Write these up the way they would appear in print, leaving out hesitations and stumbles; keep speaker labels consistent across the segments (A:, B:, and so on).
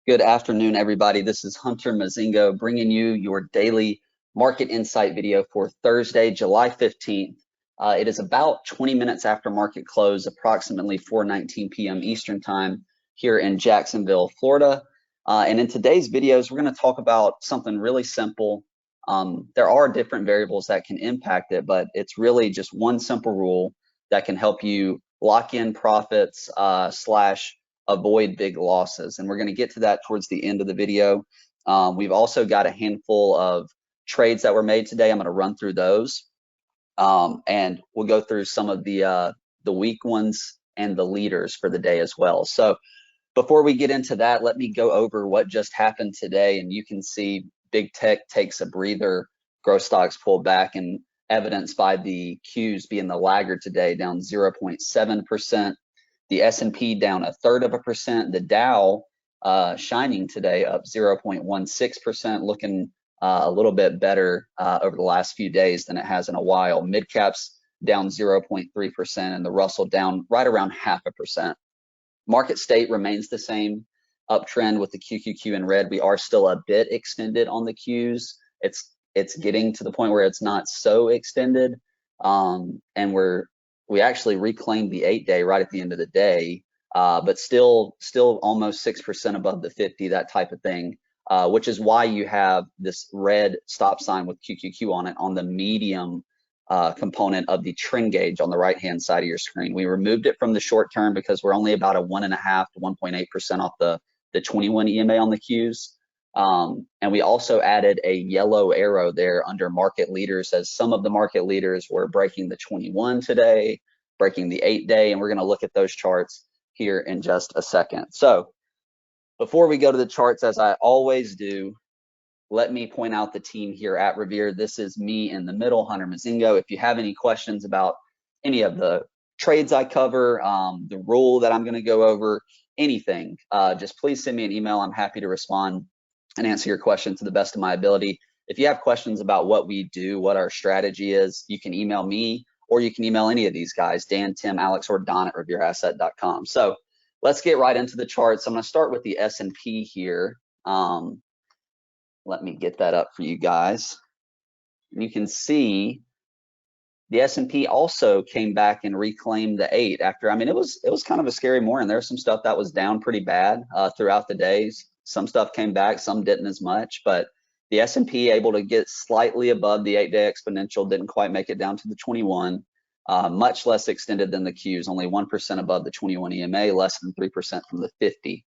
A: Good afternoon, everybody. This is Hunter Mozingo bringing you your daily market insight video for Thursday, July 15th. It is about 20 minutes after market close, approximately 4:19 p.m. Eastern Time here in Jacksonville, Florida. And in today's videos, we're going to talk about something really simple. There are different variables that can impact it, but it's really just one simple rule that can help you lock in profits slash avoid big losses. And we're going to get to that towards the end of the video. We've also got a handful of trades that were made today. I'm going to run through those. And we'll go through some of the weak ones and the leaders for the day as well. So before we get into that, let me go over what just happened today. And you can see big tech takes a breather, growth stocks pull back, and evidenced by the Qs being the laggard today, down 0.7%. The S&P down 1/3%. The Dow shining today up 0.16%, looking a little bit better over the last few days than it has in a while. Mid caps down 0.3%, and the Russell down right around 0.5%. Market state remains the same, uptrend with the QQQ in red. We are still a bit extended on the Qs. It's getting to the point where it's not so extended, and we actually reclaimed the 8-day right at the end of the day, but still almost 6% above the 50, that type of thing, which is why you have this red stop sign with QQQ on it on the medium component of the trend gauge on the right-hand side of your screen. We removed it from the short term because we're only about a 1.5 to 1.8% off the 21 EMA on the Qs. And we also added a yellow arrow there under market leaders, as some of the market leaders were breaking the 21 today, breaking the 8-day, and we're going to look at those charts here in just a second. So before we go to the charts, as I always do, let me point out the team here at Revere. This is me in the middle, Hunter Mozingo. If you have any questions about any of the trades I cover, the rule that I'm going to go over, anything, just please send me an email. I'm happy to respond and answer your question to the best of my ability. If you have questions about what we do, what our strategy is, you can email me or you can email any of these guys, Dan, Tim, Alex, or Don at revereasset.com. So let's get right into the charts. I'm going to start with the S&P here. Let me get that up for you guys. You can see the S&P also came back and reclaimed the 8 after, I mean, it was kind of a scary morning. There was some stuff that was down pretty bad throughout the days. Some stuff came back, some didn't as much, but the S&P able to get slightly above the 8-day exponential, didn't quite make it down to the 21, much less extended than the Qs, only 1% above the 21 EMA, less than 3% from the 50.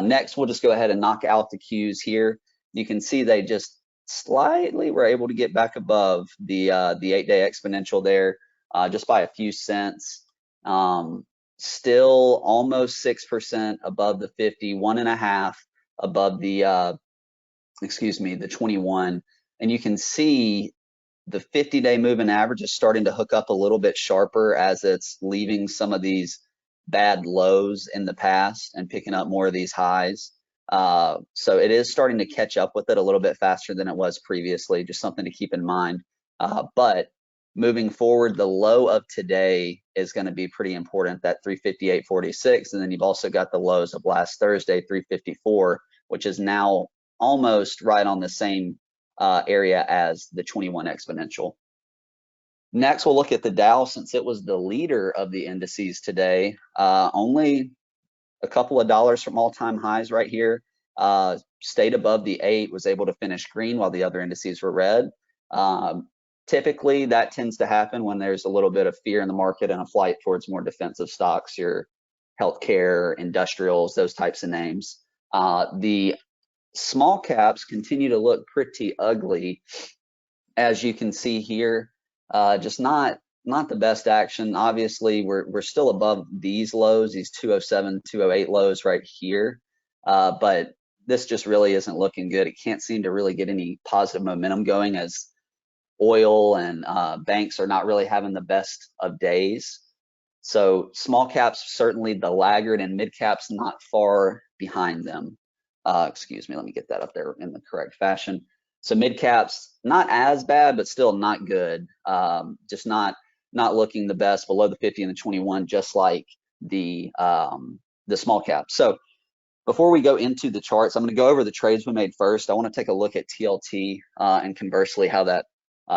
A: Next, we'll just go ahead and knock out the Qs here. You can see they just slightly were able to get back above the 8-day exponential there, just by a few cents. Still almost 6% above the 50, 1.5 above the the 21, and you can see the 50-day moving average is starting to hook up a little bit sharper as it's leaving some of these bad lows in the past and picking up more of these highs. So it is starting to catch up with it a little bit faster than it was previously, just something to keep in mind. But moving forward, the low of today is going to be pretty important, that 358.46, and then you've also got the lows of last Thursday, 354, which is now almost right on the same area as the 21 exponential. Next, we'll look at the Dow, since it was the leader of the indices today. Only a couple of dollars from all-time highs right here. Stayed above the 8, was able to finish green while the other indices were red. Typically, that tends to happen when there's a little bit of fear in the market and a flight towards more defensive stocks, your healthcare, industrials, those types of names. The small caps continue to look pretty ugly, as you can see here. Just not the best action. Obviously, we're still above these lows, these 207, 208 lows right here, but this just really isn't looking good. It can't seem to really get any positive momentum going, as oil and banks are not really having the best of days. So small caps certainly the laggard, and mid caps not far behind them. Excuse me, let me get that up there in the correct fashion. So mid caps not as bad, but still not good. Just not looking the best, below the 50 and the 21, just like the small caps. So Before we go into the charts, I'm going to go over the trades we made first. I want to take a look at TLT and conversely how that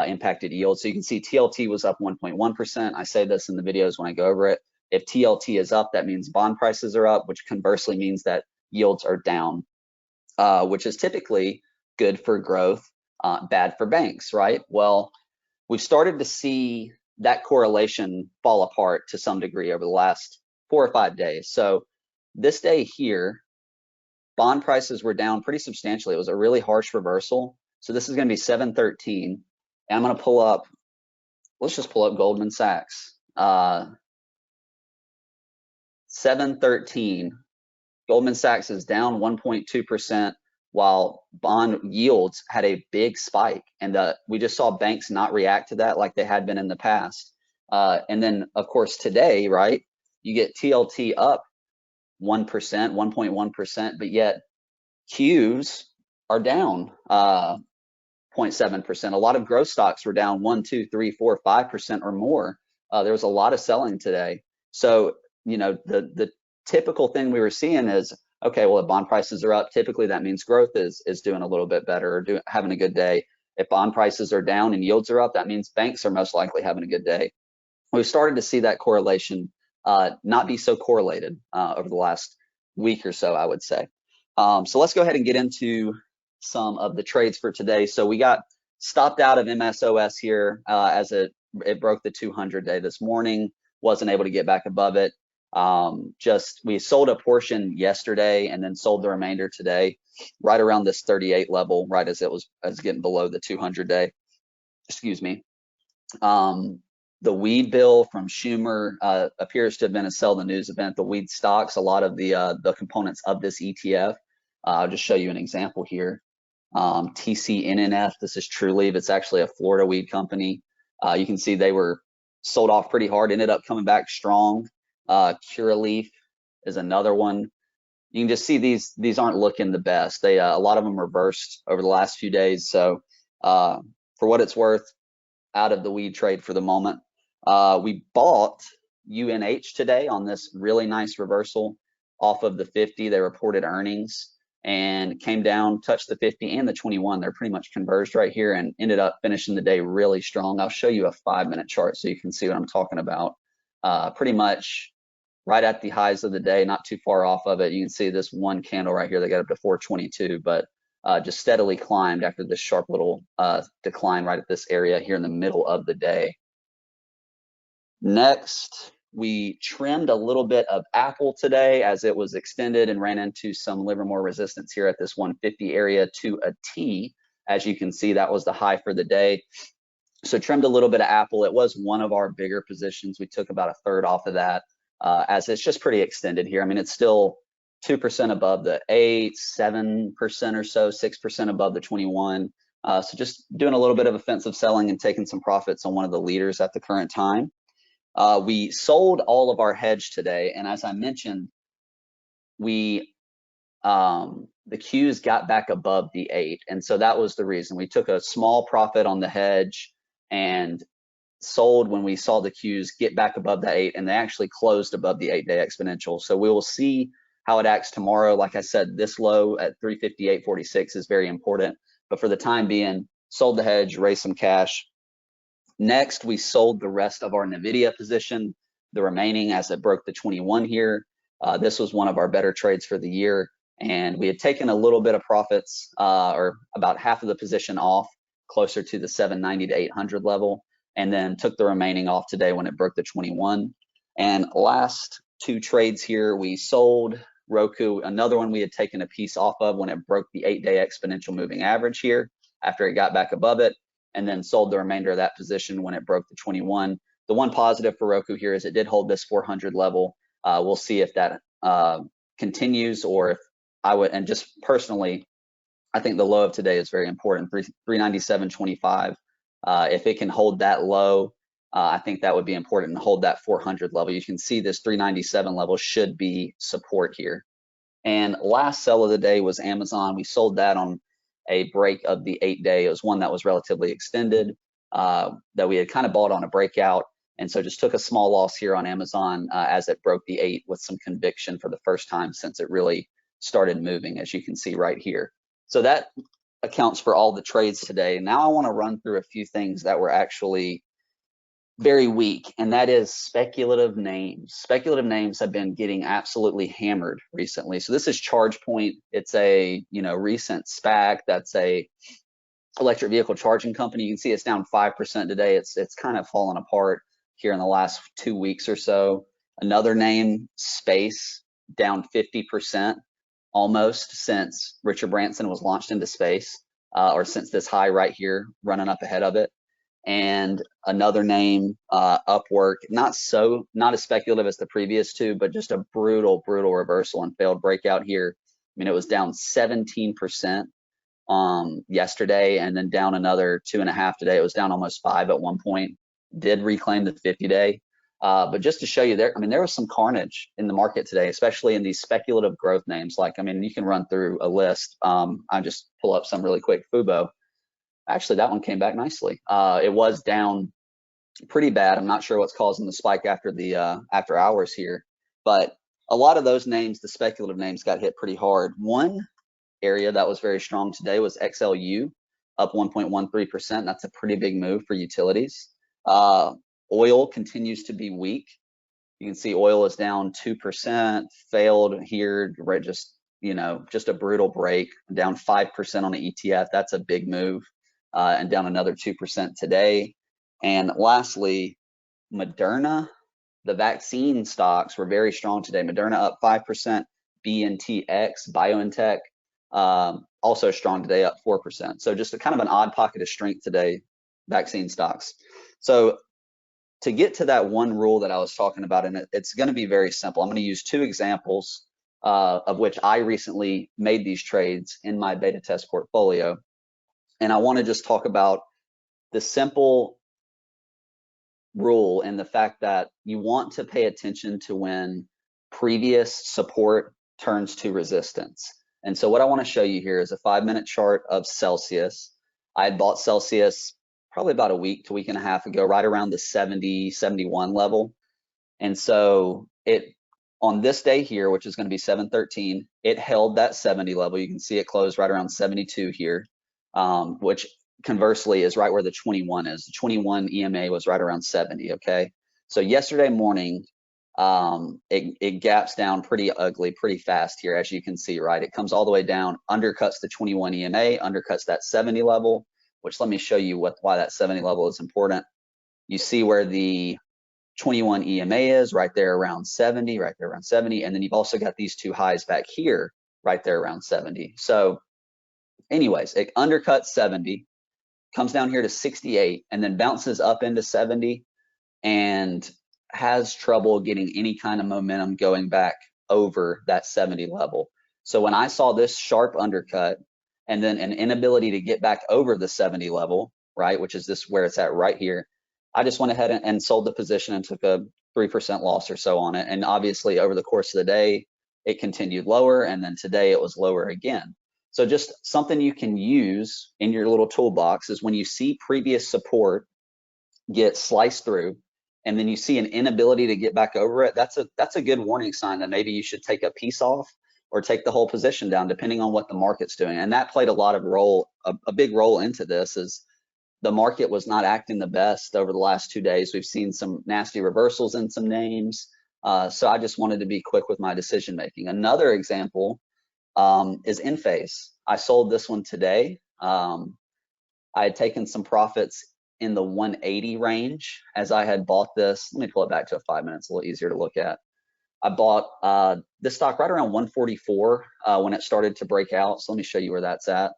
A: impacted yield. So you can see TLT was up 1.1%. I say this in the videos when I go over it. If TLT is up, that means bond prices are up, which conversely means that yields are down, which is typically good for growth, bad for banks, right? Well, we've started to see that correlation fall apart to some degree over the last 4 or 5 days. So this day here, bond prices were down pretty substantially. It was a really harsh reversal. So this is going to be 713. And I'm going to pull up, let's just pull up Goldman Sachs. 713. Goldman Sachs is down 1.2%, while bond yields had a big spike. And we just saw banks not react to that like they had been in the past. And then, of course, today, right, you get TLT up 1%, 1.1%, but yet Qs are down 0.7%. A lot of growth stocks were down 1, 2, 3, 4, 5% or more. There was a lot of selling today. So, you know, the typical thing we were seeing is, okay, well, if bond prices are up, typically that means growth is doing a little bit better or having a good day. If bond prices are down and yields are up, that means banks are most likely having a good day. We've started to see that correlation not be so correlated over the last week or so, I would say. So let's go ahead and get into some of the trades for today. So we got stopped out of MSOS here as it broke the 200 day this morning, wasn't able to get back above it. We sold a portion yesterday and then sold the remainder today, right around this 38 level, right as it was getting below the 200 day. Excuse me. The weed bill from Schumer appears to have been a sell the news event. The weed stocks, a lot of the components of this ETF. I'll just show you an example here. TCNNF, this is Trulieve. It's actually a Florida weed company. You can see they were sold off pretty hard, ended up coming back strong. Curaleaf is another one. You can just see these aren't looking the best. A lot of them reversed over the last few days. So for what it's worth, out of the weed trade for the moment. We bought UNH today on this really nice reversal off of the 50. They reported earnings and came down, touched the 50 and the 21. They're pretty much converged right here and ended up finishing the day really strong. I'll show you a 5-minute chart so you can see what I'm talking about. Pretty much right at the highs of the day, not too far off of it. You can see this one candle right here that got up to 422, but just steadily climbed after this sharp little decline right at this area here in the middle of the day. Next, we trimmed a little bit of Apple today as it was extended and ran into some Livermore resistance here at this 150 area to a T. As you can see, that was the high for the day. So trimmed a little bit of Apple. It was one of our bigger positions. We took about a third off of that as it's just pretty extended here. I mean, it's still 2% above the 8, 7% or so, 6% above the 21. So just doing a little bit of offensive selling and taking some profits on one of the leaders at the current time. We sold all of our hedge today, and as I mentioned, the Qs got back above the 8, and so that was the reason. We took a small profit on the hedge and sold when we saw the Qs get back above that 8, and they actually closed above the 8-day exponential. So we will see how it acts tomorrow. Like I said, this low at 358.46 is very important, but for the time being, sold the hedge, raised some cash. Next, we sold the rest of our NVIDIA position, the remaining as it broke the 21 here. This was one of our better trades for the year, and we had taken a little bit of profits, or about half of the position off, closer to the 790 to 800 level, and then took the remaining off today when it broke the 21. And last two trades here, we sold Roku, another one we had taken a piece off of when it broke the 8-day exponential moving average here after it got back above it, and then sold the remainder of that position when it broke the 21. The one positive for Roku here is it did hold this 400 level. We'll see if that continues, or if I would, and just personally, I think the low of today is very important, 397.25. If it can hold that low, I think that would be important, and hold that 400 level. You can see this 397 level should be support here. And last sell of the day was Amazon. We sold that on a break of the 8-day. It was one that was relatively extended, that we had kind of bought on a breakout, and so just took a small loss here on Amazon as it broke the 8 with some conviction for the first time since it really started moving, as you can see right here. So that accounts for all the trades today. Now I want to run through a few things that were actually very weak, and that is speculative names. Speculative names have been getting absolutely hammered recently. So this is ChargePoint. It's a recent SPAC. That's a electric vehicle charging company. You can see it's down 5% today. It's kind of fallen apart here in the last 2 weeks or so. Another name, Space, down 50% almost since Richard Branson was launched into space, or since this high right here, running up ahead of it. And another name, Upwork, not as speculative as the previous two, but just a brutal reversal and failed breakout here. I mean, it was down 17% yesterday, and then down another 2.5 today. It was down almost 5 at one point. Did reclaim the 50-day, but just to show you there, I mean, there was some carnage in the market today, especially in these speculative growth names. Like, I mean, you can run through a list. I just pull up some really quick. Fubo. Actually, that one came back nicely. It was down pretty bad. I'm not sure what's causing the spike after the after hours here, but a lot of those names, the speculative names, got hit pretty hard. One area that was very strong today was XLU, up 1.13%. That's a pretty big move for utilities. Oil continues to be weak. You can see oil is down 2%, failed here, right? Just a brutal break, down 5% on the ETF. That's a big move, and down another 2% today. And lastly, Moderna, the vaccine stocks were very strong today. Moderna up 5%, BNTX, BioNTech, also strong today, up 4%. So just a kind of an odd pocket of strength today, vaccine stocks. So to get to that one rule that I was talking about, and it's going to be very simple. I'm going to use two examples of which I recently made these trades in my beta test portfolio. And I want to just talk about the simple rule and the fact that you want to pay attention to when previous support turns to resistance. And so what I want to show you here is a 5-minute chart of Celsius. I had bought Celsius probably about a week to week and a half ago, right around the 70, 71 level. And so it, on this day here, which is going to be 7/13, it held that 70 level. You can see it closed right around 72 here, which conversely is right where the 21 is. The 21 EMA was right around 70, okay? So yesterday morning, it gaps down pretty ugly, pretty fast here, as you can see, right? It comes all the way down, undercuts the 21 EMA, undercuts that 70 level, which let me show you why that 70 level is important. You see where the 21 EMA is, right there around 70, right there around 70, and then you've also got these two highs back here, right there around 70. So anyways, it undercuts 70, comes down here to 68, and then bounces up into 70, and has trouble getting any kind of momentum going back over that 70 level. So when I saw this sharp undercut and then an inability to get back over the 70 level, right, which is this where it's at right here, I just went ahead and sold the position and took a 3% loss or so on it. And obviously over the course of the day, it continued lower, and then today it was lower again. So just something you can use in your little toolbox is when you see previous support get sliced through, and then you see an inability to get back over it, that's a good warning sign that maybe you should take a piece off or take the whole position down, depending on what the market's doing. And that played a big role into this, is the market was not acting the best over the last 2 days. We've seen some nasty reversals in some names. So I just wanted to be quick with my decision making. Another example is Inphase. I sold this one today. I had taken some profits in the 180 range as I had bought this. Let me pull it back to a 5 minutes, a little easier to look at. I bought this stock right around 144 when it started to break out. So let me show you where that's at.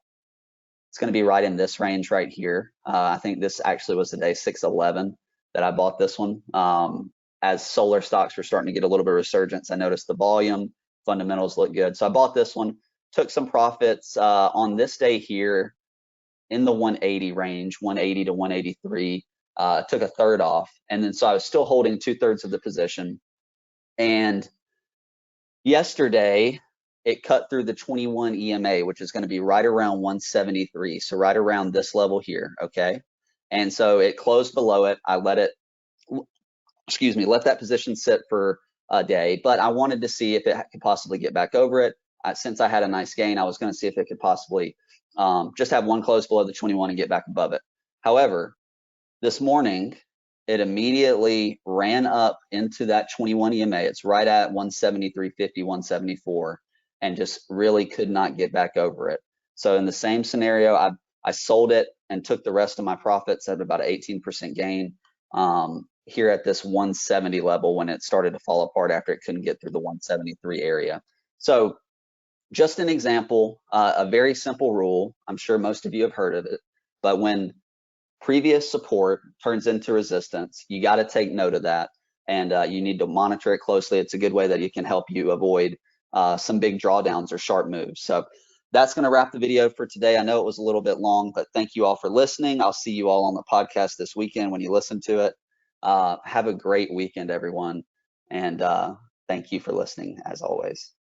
A: It's going to be right in this range right here. I think this actually was the day 611 that I bought this one. As solar stocks were starting to get a little bit of resurgence, I noticed the volume, fundamentals look good. So I bought this one, took some profits on this day here in the 180 range, 180 to 183, took a third off. And then so I was still holding 2/3 of the position. And yesterday, it cut through the 21 EMA, which is going to be right around 173. So right around this level here, okay? And so it closed below it. I let that position sit for a day, but I wanted to see if it could possibly get back over it. since I had a nice gain, I was going to see if it could possibly just have one close below the 21 and get back above it. However, this morning, it immediately ran up into that 21 EMA. It's right at 173.50, 174, and just really could not get back over it. So in the same scenario, I sold it and took the rest of my profits at about an 18% gain here at this 170 level when it started to fall apart after it couldn't get through the 173 area. So just an example, a very simple rule. I'm sure most of you have heard of it, but when previous support turns into resistance, you got to take note of that, and you need to monitor it closely. It's a good way that it can help you avoid some big drawdowns or sharp moves. So that's going to wrap the video for today. I know it was a little bit long, but thank you all for listening. I'll see you all on the podcast this weekend when you listen to it. Have a great weekend, everyone, and thank you for listening as always.